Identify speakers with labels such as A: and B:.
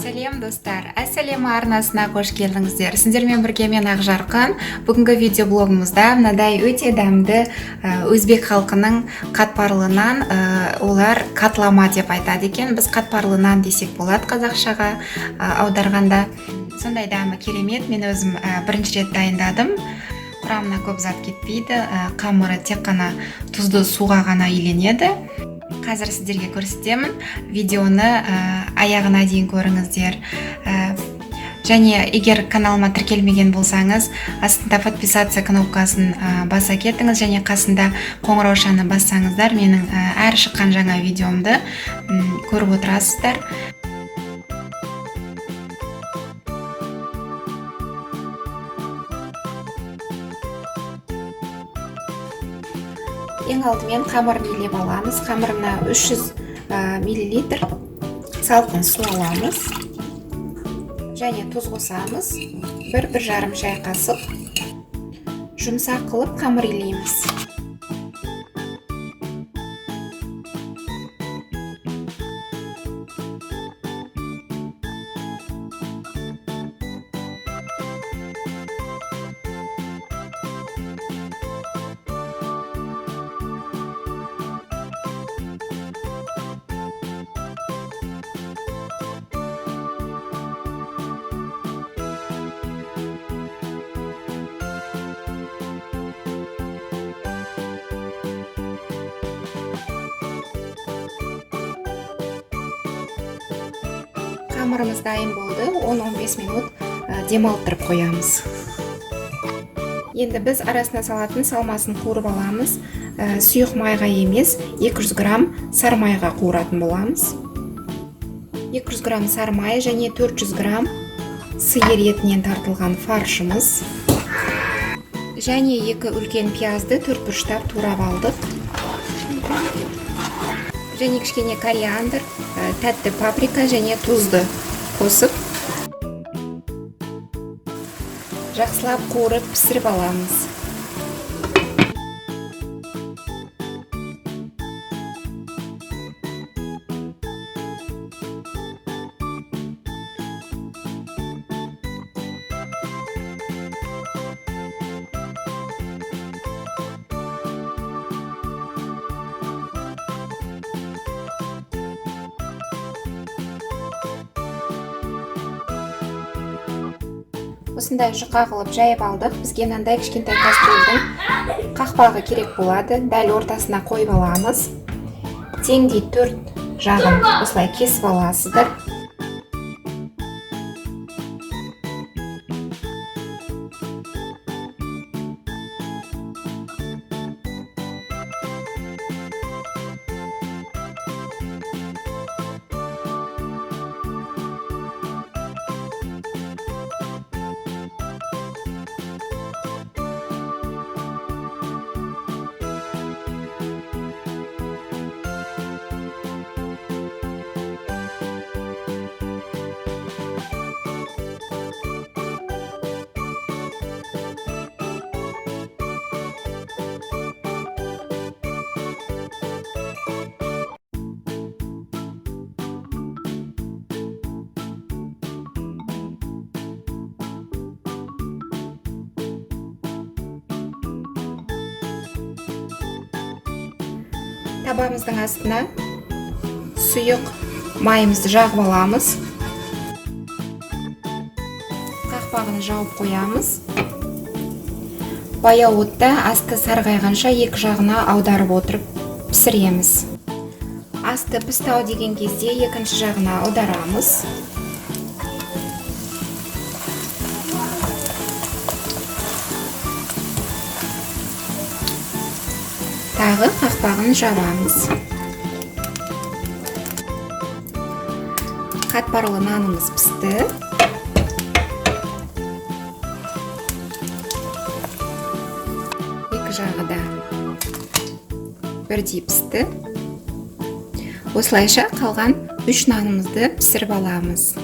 A: Сәлем достар, Әсәлем арнасына қош келдіңіздер. Сіздермен бірге мен Ақжарқын. Бүгінгі видеоблогымызда мынадай өте дәмді өзбек халқының қатпарлы нан, олар катлама деп айтады екен. Біз қатпарлы нан десек болады қазақшаға аударғанда. Сондай дәмі керемет. Мен өзім бірінші рет дайындадым. Құрамына көп зат кетпейді. Қамыры тек қана тұзды суға ғана үйленеді. Қазір сіздерге көрсетемін. Видеоны аяғына дейін көріңіздер. Және егер каналыма тіркелмеген болсаңыз, астында подписаться кнопкасын баса кетіңіз және қасында қоңыраушаны бассаңыздар, менің әр шыққан жаңа видеомды көріп отырасыздар. Ең алдымен қамырын илеп аламыз. Қамырына 300 мл салқын су аламыз. Және тұз қосамыз. 1-1,5 шай қасық. Жұмсақ қылып қамыр илейміз. Қамырымыз дайын болды. 10-15 минут демалттырып қоямыз. Енді біз арасына салатын салмасын қуырып аламыз. Сұйық майға емес, 200 грамм сары майға қуыратын боламыз. 200 грамм сары май және 400 грамм сиыр етінен тартылған фаршымыз. Және 2 үлкен пиязды 4 бұрыштап турап алдық. Және кішкене кориандр, тәтті паприка және тұзды қосып, жақсылап қуырып пісіріп аламыз. Осындай жұқа қылып жайып алдық. Бізге мынандай кішкентай кастрөлдің қақпағы керек болады. Дәл ортасына қойып аламыз. Теңдей 4 жағын осылай кесіп аласыздар. Табамыздың астына сұйық майымызды жағып аламыз. Қақпағын жауып қоямыз. Баяу отта асты сарғайғанша екі жағына аударып отырып пісіреміз. Асты пістау деген кезде екінші жағына аударамыз. Тағы қақпағын жабамыз. Қатпарлы нанымыз пісті. Екі жағы да бірдей пісті. Осылайша қалған 3 нанымызды пісіріп аламыз.